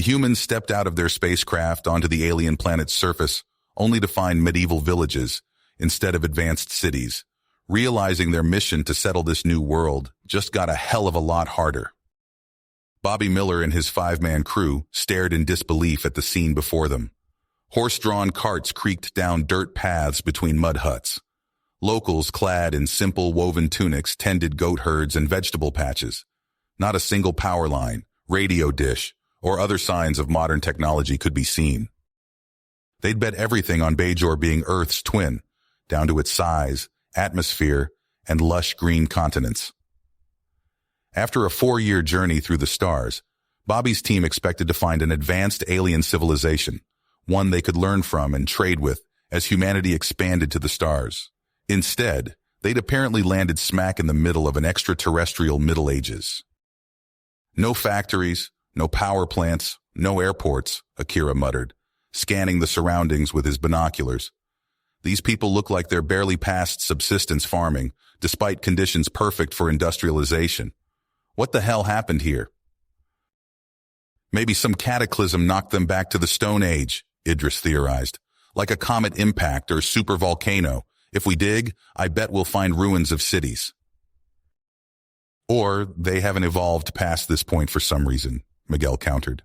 humans stepped out of their spacecraft onto the alien planet's surface, only to find medieval villages instead of advanced cities, realizing their mission to settle this new world just got a hell of a lot harder. Bobby Miller and his 5-man crew stared in disbelief at the scene before them. Horse-drawn carts creaked down dirt paths between mud huts. Locals clad in simple woven tunics tended goat herds and vegetable patches. Not a single power line, radio dish, or other signs of modern technology could be seen. They'd bet everything on Bajor being Earth's twin, down to its size, atmosphere, and lush green continents. After a 4-year journey through the stars, Bobby's team expected to find an advanced alien civilization, one they could learn from and trade with as humanity expanded to the stars. Instead, they'd apparently landed smack in the middle of an extraterrestrial Middle Ages. No factories, no power plants, no airports, Akira muttered, scanning the surroundings with his binoculars. These people look like they're barely past subsistence farming, despite conditions perfect for industrialization. What the hell happened here? Maybe some cataclysm knocked them back to the Stone Age, Idris theorized. Like a comet impact or supervolcano. If we dig, I bet we'll find ruins of cities. Or they haven't evolved past this point for some reason, Miguel countered.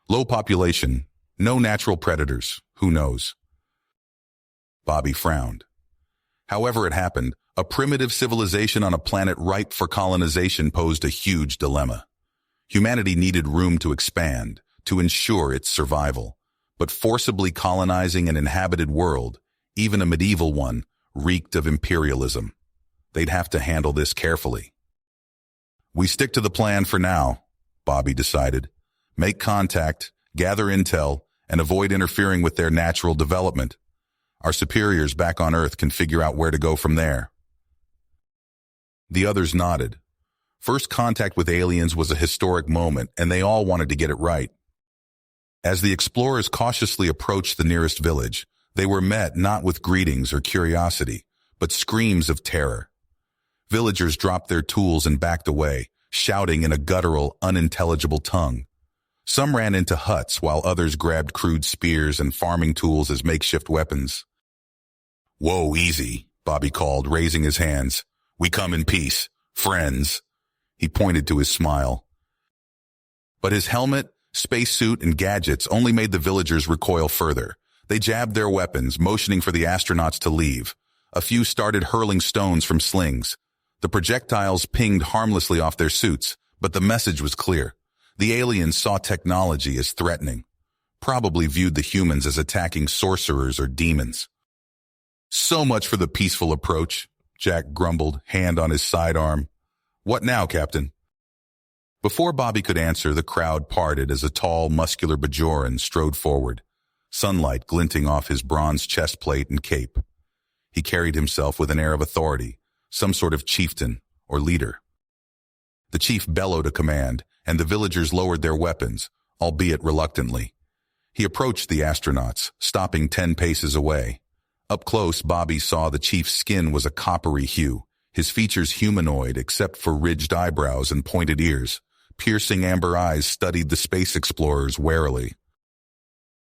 Low population, no natural predators, who knows? Bobby frowned. However it happened, a primitive civilization on a planet ripe for colonization posed a huge dilemma. Humanity needed room to expand, to ensure its survival. But forcibly colonizing an inhabited world, even a medieval one, reeked of imperialism. They'd have to handle this carefully. We stick to the plan for now, Bobby decided. Make contact, gather intel, and avoid interfering with their natural development. Our superiors back on Earth can figure out where to go from there. The others nodded. First contact with aliens was a historic moment, and they all wanted to get it right. As the explorers cautiously approached the nearest village, they were met not with greetings or curiosity, but screams of terror. Villagers dropped their tools and backed away, shouting in a guttural, unintelligible tongue. Some ran into huts while others grabbed crude spears and farming tools as makeshift weapons. Whoa, easy, Bobby called, raising his hands. We come in peace, friends. He pointed to his smile. But his helmet, spacesuit, and gadgets only made the villagers recoil further. They jabbed their weapons, motioning for the astronauts to leave. A few started hurling stones from slings. The projectiles pinged harmlessly off their suits, but the message was clear. The aliens saw technology as threatening, probably viewed the humans as attacking sorcerers or demons. So much for the peaceful approach, Jack grumbled, hand on his sidearm. What now, Captain? Before Bobby could answer, the crowd parted as a tall, muscular Bajoran strode forward, sunlight glinting off his bronze chest plate and cape. He carried himself with an air of authority, some sort of chieftain or leader. The chief bellowed a command, and the villagers lowered their weapons, albeit reluctantly. He approached the astronauts, stopping 10 paces away. Up close, Bobby saw the chief's skin was a coppery hue, his features humanoid except for ridged eyebrows and pointed ears. Piercing amber eyes studied the space explorers warily.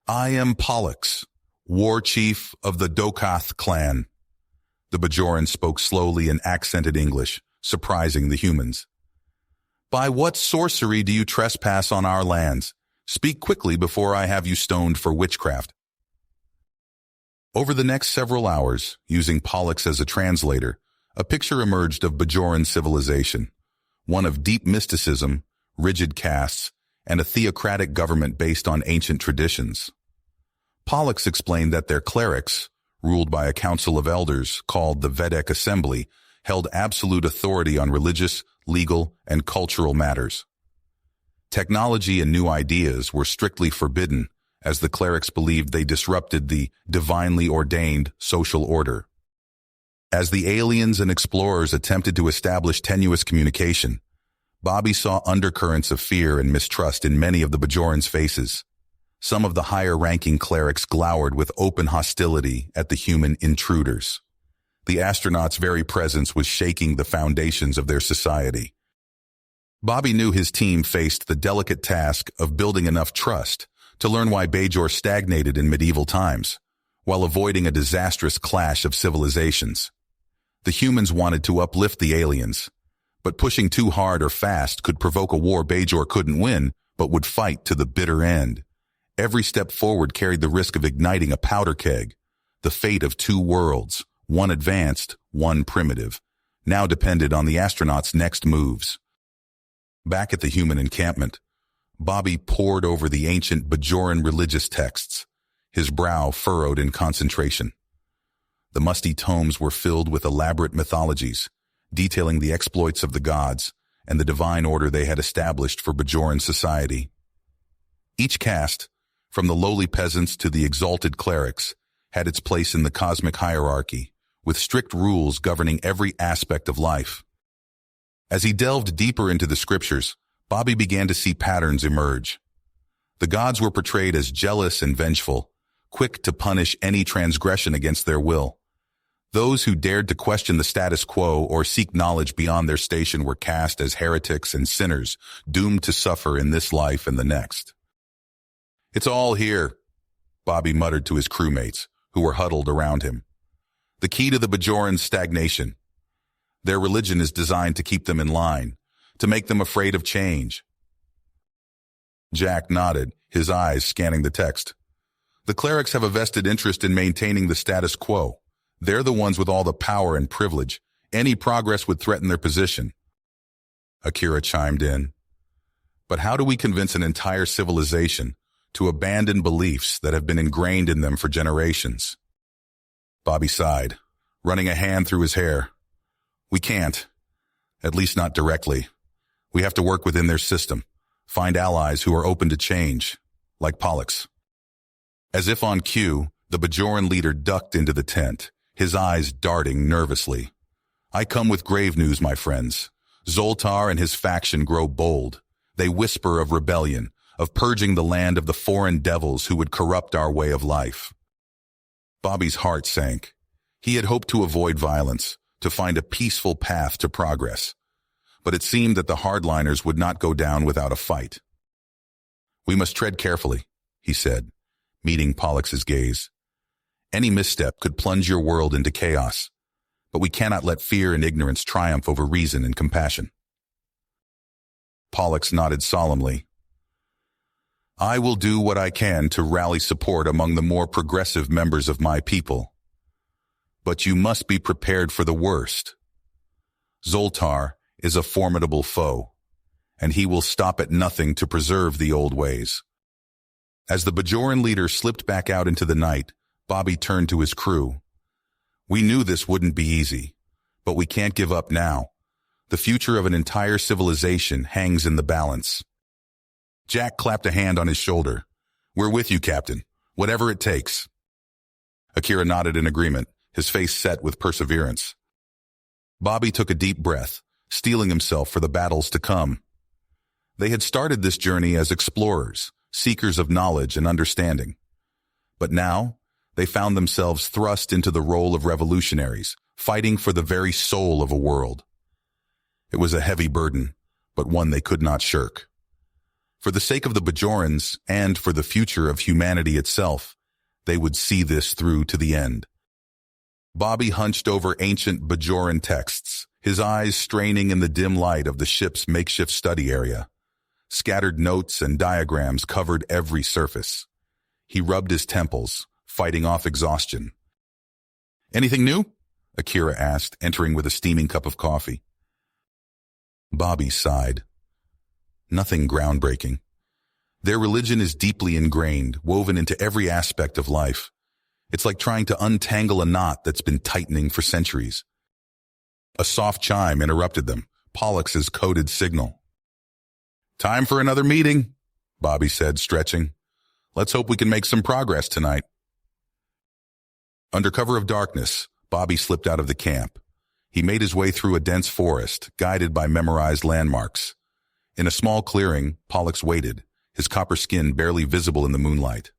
I am Pollux, war chief of the Dokath clan. The Bajoran spoke slowly in accented English, surprising the humans. By what sorcery do you trespass on our lands? Speak quickly before I have you stoned for witchcraft. Over the next several hours, using Pollux as a translator, a picture emerged of Bajoran civilization, one of deep mysticism, rigid castes, and a theocratic government based on ancient traditions. Pollux explained that their clerics, ruled by a council of elders called the Vedek Assembly, held absolute authority on religious, legal, and cultural matters. Technology and new ideas were strictly forbidden, as the clerics believed they disrupted the divinely ordained social order. As the aliens and explorers attempted to establish tenuous communication, Bobby saw undercurrents of fear and mistrust in many of the Bajorans' faces. Some of the higher-ranking clerics glowered with open hostility at the human intruders. The astronauts' very presence was shaking the foundations of their society. Bobby knew his team faced the delicate task of building enough trust to learn why Bajor stagnated in medieval times, while avoiding a disastrous clash of civilizations. The humans wanted to uplift the aliens, but pushing too hard or fast could provoke a war Bajor couldn't win, but would fight to the bitter end. Every step forward carried the risk of igniting a powder keg. The fate of two worlds, one advanced, one primitive, now depended on the astronauts' next moves. Back at the human encampment, Bobby pored over the ancient Bajoran religious texts, his brow furrowed in concentration. The musty tomes were filled with elaborate mythologies, detailing the exploits of the gods and the divine order they had established for Bajoran society. Each caste, from the lowly peasants to the exalted clerics, had its place in the cosmic hierarchy, with strict rules governing every aspect of life. As he delved deeper into the scriptures, Bobby began to see patterns emerge. The gods were portrayed as jealous and vengeful, quick to punish any transgression against their will. Those who dared to question the status quo or seek knowledge beyond their station were cast as heretics and sinners, doomed to suffer in this life and the next. "It's all here," Bobby muttered to his crewmates, who were huddled around him. "The key to the Bajoran's stagnation. Their religion is designed to keep them in line, to make them afraid of change." Jack nodded, his eyes scanning the text. "The clerics have a vested interest in maintaining the status quo. They're the ones with all the power and privilege. Any progress would threaten their position." Akira chimed in. "But how do we convince an entire civilization to abandon beliefs that have been ingrained in them for generations?" Bobby sighed, running a hand through his hair. "We can't. At least not directly. We have to work within their system, find allies who are open to change, like Pollux." As if on cue, the Bajoran leader ducked into the tent, his eyes darting nervously. "I come with grave news, my friends. Zoltar and his faction grow bold. They whisper of rebellion, of purging the land of the foreign devils who would corrupt our way of life." Bobby's heart sank. He had hoped to avoid violence, to find a peaceful path to progress. But it seemed that the hardliners would not go down without a fight. "We must tread carefully," he said, meeting Pollux's gaze. "Any misstep could plunge your world into chaos, but we cannot let fear and ignorance triumph over reason and compassion." Pollux nodded solemnly. "I will do what I can to rally support among the more progressive members of my people. But you must be prepared for the worst. Zoltar is a formidable foe, and he will stop at nothing to preserve the old ways." As the Bajoran leader slipped back out into the night, Bobby turned to his crew. "We knew this wouldn't be easy, but we can't give up now. The future of an entire civilization hangs in the balance." Jack clapped a hand on his shoulder. "We're with you, Captain, whatever it takes." Akira nodded in agreement, his face set with perseverance. Bobby took a deep breath, steeling himself for the battles to come. They had started this journey as explorers, seekers of knowledge and understanding. But now, they found themselves thrust into the role of revolutionaries, fighting for the very soul of a world. It was a heavy burden, but one they could not shirk. For the sake of the Bajorans and for the future of humanity itself, they would see this through to the end. Bobby hunched over ancient Bajoran texts, his eyes straining in the dim light of the ship's makeshift study area. Scattered notes and diagrams covered every surface. He rubbed his temples, fighting off exhaustion. "Anything new?" Akira asked, entering with a steaming cup of coffee. Bobby sighed. "Nothing groundbreaking. Their religion is deeply ingrained, woven into every aspect of life. It's like trying to untangle a knot that's been tightening for centuries." A soft chime interrupted them, Pollux's coded signal. "Time for another meeting," Bobby said, stretching. "Let's hope we can make some progress tonight." Under cover of darkness, Bobby slipped out of the camp. He made his way through a dense forest, guided by memorized landmarks. In a small clearing, Pollux waited, his copper skin barely visible in the moonlight.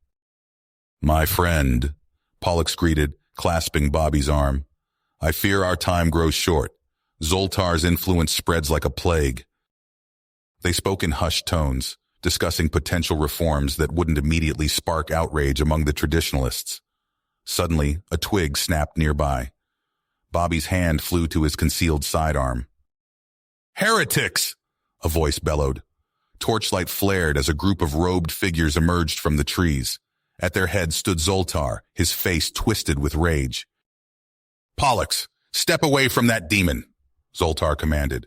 "My friend," Pollux greeted, clasping Bobby's arm. "I fear our time grows short. Zoltar's influence spreads like a plague." They spoke in hushed tones, discussing potential reforms that wouldn't immediately spark outrage among the traditionalists. Suddenly, a twig snapped nearby. Bobby's hand flew to his concealed sidearm. "Heretics!" a voice bellowed. Torchlight flared as a group of robed figures emerged from the trees. At their head stood Zoltar, his face twisted with rage. "Pollux, step away from that demon," Zoltar commanded.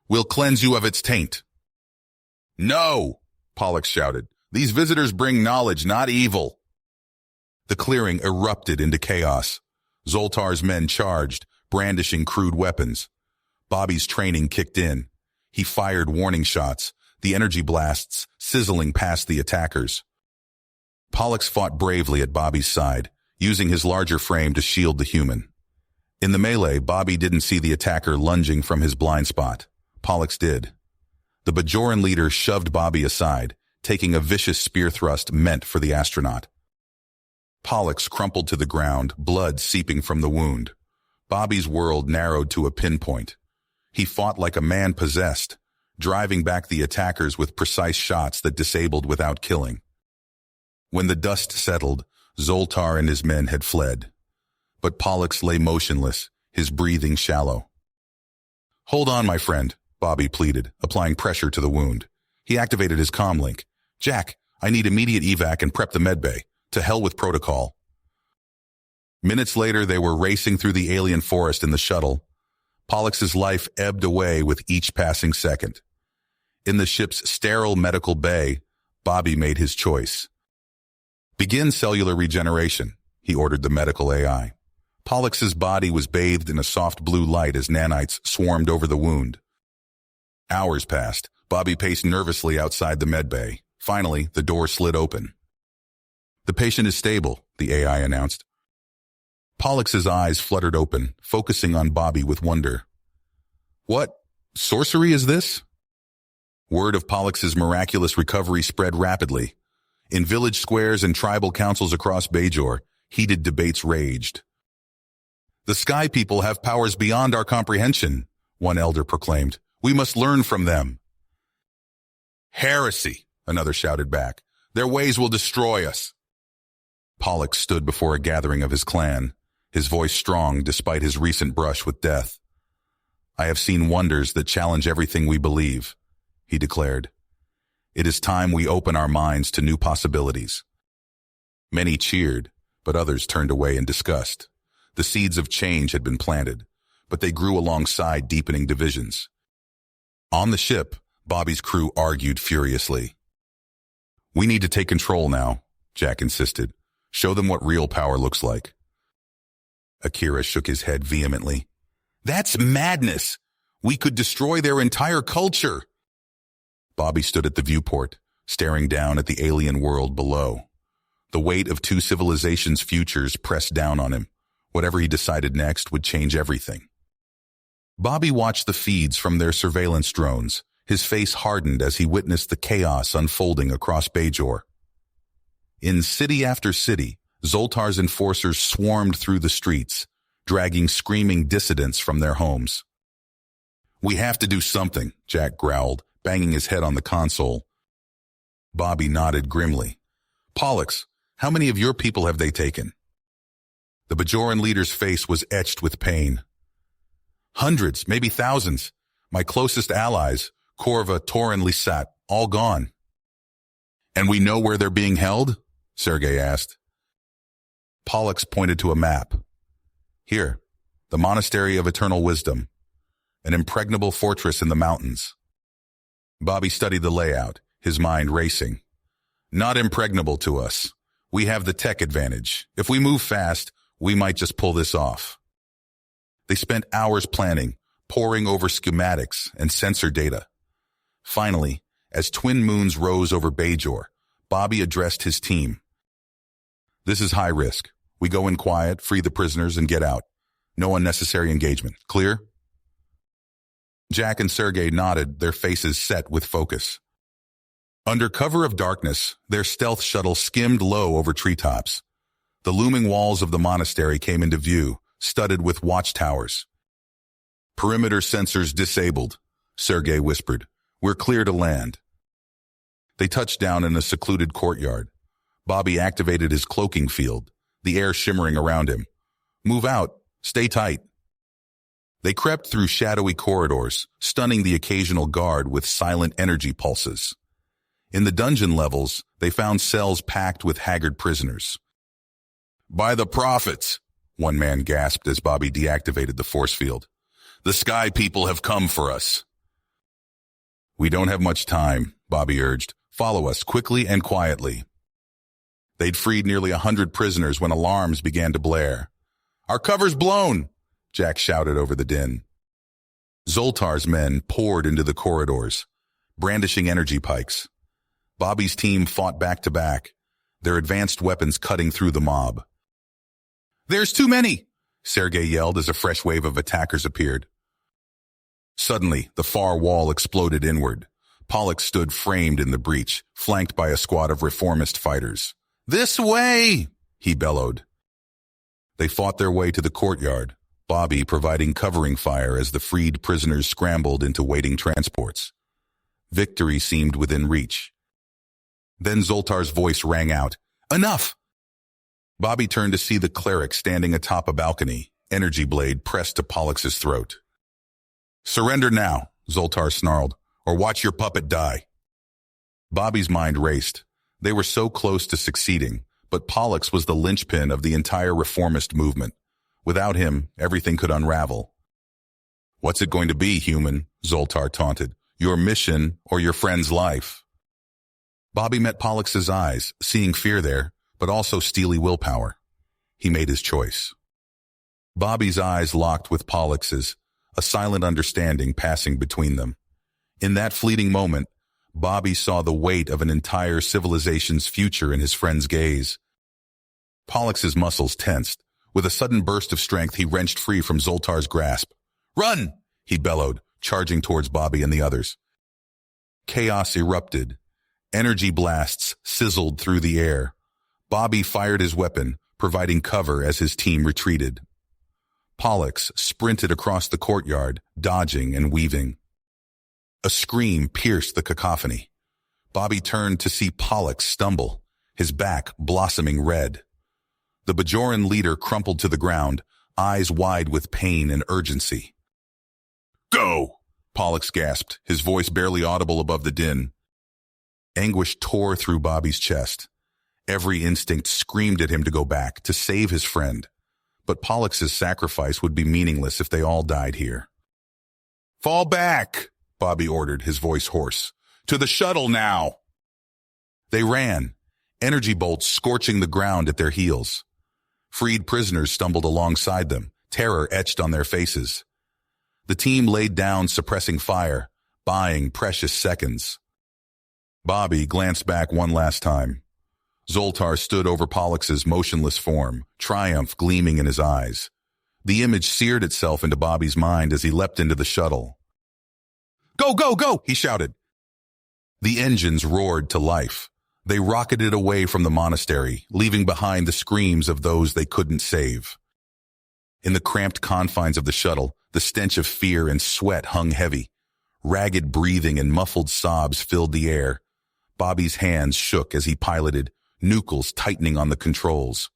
"We'll cleanse you of its taint." "No!" Pollux shouted. "These visitors bring knowledge, not evil." The clearing erupted into chaos. Zoltar's men charged, brandishing crude weapons. Bobby's training kicked in. He fired warning shots, the energy blasts sizzling past the attackers. Pollux fought bravely at Bobby's side, using his larger frame to shield the human. In the melee, Bobby didn't see the attacker lunging from his blind spot. Pollux did. The Bajoran leader shoved Bobby aside, taking a vicious spear thrust meant for the astronaut. Pollux crumpled to the ground, blood seeping from the wound. Bobby's world narrowed to a pinpoint. He fought like a man possessed, driving back the attackers with precise shots that disabled without killing. When the dust settled, Zoltar and his men had fled. But Pollux lay motionless, his breathing shallow. "Hold on, my friend," Bobby pleaded, applying pressure to the wound. He activated his comlink. "Jack, I need immediate evac and prep the medbay. To hell with protocol." Minutes later, they were racing through the alien forest in the shuttle. Pollux's life ebbed away with each passing second. In the ship's sterile medical bay, Bobby made his choice. "Begin cellular regeneration," he ordered the medical AI. Pollux's body was bathed in a soft blue light as nanites swarmed over the wound. Hours passed. Bobby paced nervously outside the medbay. Finally, the door slid open. "The patient is stable," the AI announced. Pollux's eyes fluttered open, focusing on Bobby with wonder. "What sorcery is this?" Word of Pollux's miraculous recovery spread rapidly. In village squares and tribal councils across Bajor, heated debates raged. "The Sky People have powers beyond our comprehension," one elder proclaimed. "We must learn from them." "Heresy," another shouted back. "Their ways will destroy us." Pollux stood before a gathering of his clan, his voice strong despite his recent brush with death. "I have seen wonders that challenge everything we believe," he declared. "It is time we open our minds to new possibilities." Many cheered, but others turned away in disgust. The seeds of change had been planted, but they grew alongside deepening divisions. On the ship, Bobby's crew argued furiously. "We need to take control now," Jack insisted. "Show them what real power looks like." Akira shook his head vehemently. "That's madness! We could destroy their entire culture!" Bobby stood at the viewport, staring down at the alien world below. The weight of two civilizations' futures pressed down on him. Whatever he decided next would change everything. Bobby watched the feeds from their surveillance drones, his face hardened as he witnessed the chaos unfolding across Bajor. In city after city, Zoltar's enforcers swarmed through the streets, dragging screaming dissidents from their homes. "We have to do something," Jack growled, banging his head on the console. Bobby nodded grimly. "Pollux, how many of your people have they taken?" The Bajoran leader's face was etched with pain. "Hundreds, maybe thousands. My closest allies, Korva, Tor, and Lisat, all gone." "And we know where they're being held?" Sergei asked. Pollux pointed to a map. "Here, the Monastery of Eternal Wisdom, an impregnable fortress in the mountains." Bobby studied the layout, his mind racing. "Not impregnable to us. We have the tech advantage. If we move fast, we might just pull this off." They spent hours planning, poring over schematics and sensor data. Finally, as twin moons rose over Bajor, Bobby addressed his team. "This is high risk. We go in quiet, free the prisoners, and get out. No unnecessary engagement. Clear?" Jack and Sergei nodded, their faces set with focus. Under cover of darkness, their stealth shuttle skimmed low over treetops. The looming walls of the monastery came into view, studded with watchtowers. "Perimeter sensors disabled," Sergei whispered. We're clear to land. They touched down in a secluded courtyard. Bobby activated his cloaking field, the air shimmering around him. Move out. Stay tight. They crept through shadowy corridors, stunning the occasional guard with silent energy pulses. In the dungeon levels, they found cells packed with haggard prisoners. "By the prophets," one man gasped as Bobby deactivated the force field. "The sky people have come for us." "We don't have much time," Bobby urged. "Follow us quickly and quietly." They'd freed nearly 100 prisoners when alarms began to blare. "Our cover's blown!" Jack shouted over the din. Zoltar's men poured into the corridors, brandishing energy pikes. Bobby's team fought back to back, their advanced weapons cutting through the mob. "There's too many!" Sergei yelled as a fresh wave of attackers appeared. Suddenly, the far wall exploded inward. Pollux stood framed in the breach, flanked by a squad of reformist fighters. "This way!" he bellowed. They fought their way to the courtyard, Bobby providing covering fire as the freed prisoners scrambled into waiting transports. Victory seemed within reach. Then Zoltar's voice rang out. "Enough!" Bobby turned to see the cleric standing atop a balcony, energy blade pressed to Pollux's throat. "Surrender now," Zoltar snarled, "or watch your puppet die." Bobby's mind raced. They were so close to succeeding, but Pollux was the linchpin of the entire reformist movement. Without him, everything could unravel. "What's it going to be, human?" Zoltar taunted. "Your mission or your friend's life?" Bobby met Pollux's eyes, seeing fear there, but also steely willpower. He made his choice. Bobby's eyes locked with Pollux's, a silent understanding passing between them. In that fleeting moment, Bobby saw the weight of an entire civilization's future in his friend's gaze. Pollux's muscles tensed. With a sudden burst of strength, he wrenched free from Zoltar's grasp. "Run!" he bellowed, charging towards Bobby and the others. Chaos erupted. Energy blasts sizzled through the air. Bobby fired his weapon, providing cover as his team retreated. Pollux sprinted across the courtyard, dodging and weaving. A scream pierced the cacophony. Bobby turned to see Pollux stumble, his back blossoming red. The Bajoran leader crumpled to the ground, eyes wide with pain and urgency. "Go!" Pollux gasped, his voice barely audible above the din. Anguish tore through Bobby's chest. Every instinct screamed at him to go back, to save his friend. But Pollux's sacrifice would be meaningless if they all died here. "Fall back!" Bobby ordered, his voice hoarse. "To the shuttle now!" They ran, energy bolts scorching the ground at their heels. Freed prisoners stumbled alongside them, terror etched on their faces. The team laid down, suppressing fire, buying precious seconds. Bobby glanced back one last time. Zoltar stood over Pollux's motionless form, triumph gleaming in his eyes. The image seared itself into Bobby's mind as he leapt into the shuttle. "Go, go, go!" he shouted. The engines roared to life. They rocketed away from the monastery, leaving behind the screams of those they couldn't save. In the cramped confines of the shuttle, the stench of fear and sweat hung heavy. Ragged breathing and muffled sobs filled the air. Bobby's hands shook as he piloted, nucleus tightening on the controls.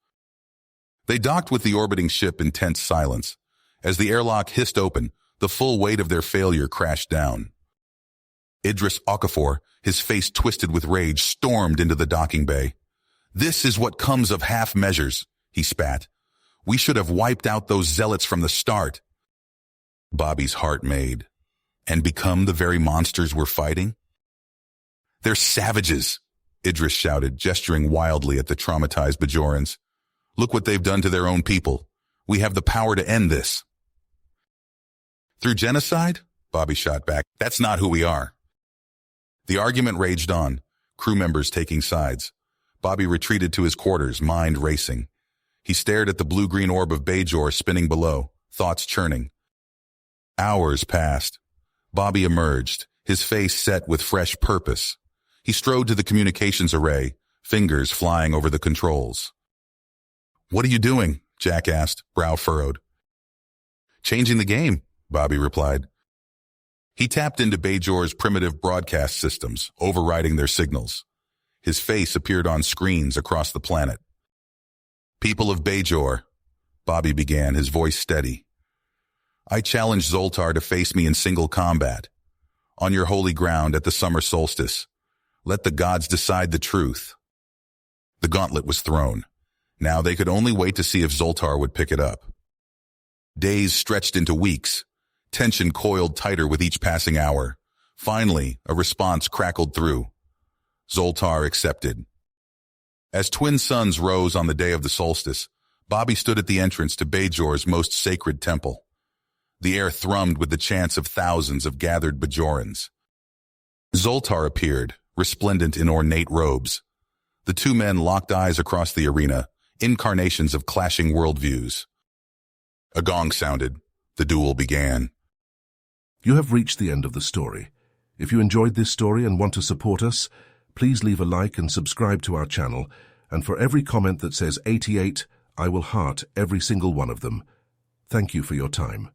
They docked with the orbiting ship in tense silence. As the airlock hissed open, the full weight of their failure crashed down. Idris Okafor, his face twisted with rage, stormed into the docking bay. "This is what comes of half measures," he spat. "We should have wiped out those zealots from the start." Bobby's heart made. And become the very monsters we're fighting? "They're savages," Idris shouted, gesturing wildly at the traumatized Bajorans. "Look what they've done to their own people. We have the power to end this." "Through genocide?" Bobby shot back. "That's not who we are." The argument raged on, crew members taking sides. Bobby retreated to his quarters, mind racing. He stared at the blue-green orb of Bajor spinning below, thoughts churning. Hours passed. Bobby emerged, his face set with fresh purpose. He strode to the communications array, fingers flying over the controls. "What are you doing?" Jack asked, brow furrowed. "Changing the game," Bobby replied. He tapped into Bajor's primitive broadcast systems, overriding their signals. His face appeared on screens across the planet. "People of Bajor," Bobby began, his voice steady. "I challenge Zoltar to face me in single combat. On your holy ground at the summer solstice. Let the gods decide the truth." The gauntlet was thrown. Now they could only wait to see if Zoltar would pick it up. Days stretched into weeks. Tension coiled tighter with each passing hour. Finally, a response crackled through. Zoltar accepted. As twin suns rose on the day of the solstice, Bobby stood at the entrance to Bajor's most sacred temple. The air thrummed with the chants of thousands of gathered Bajorans. Zoltar appeared, resplendent in ornate robes. The two men locked eyes across the arena, incarnations of clashing worldviews. A gong sounded. The duel began. You have reached the end of the story. If you enjoyed this story and want to support us, please leave a like and subscribe to our channel, and for every comment that says 88, I will heart every single one of them. Thank you for your time.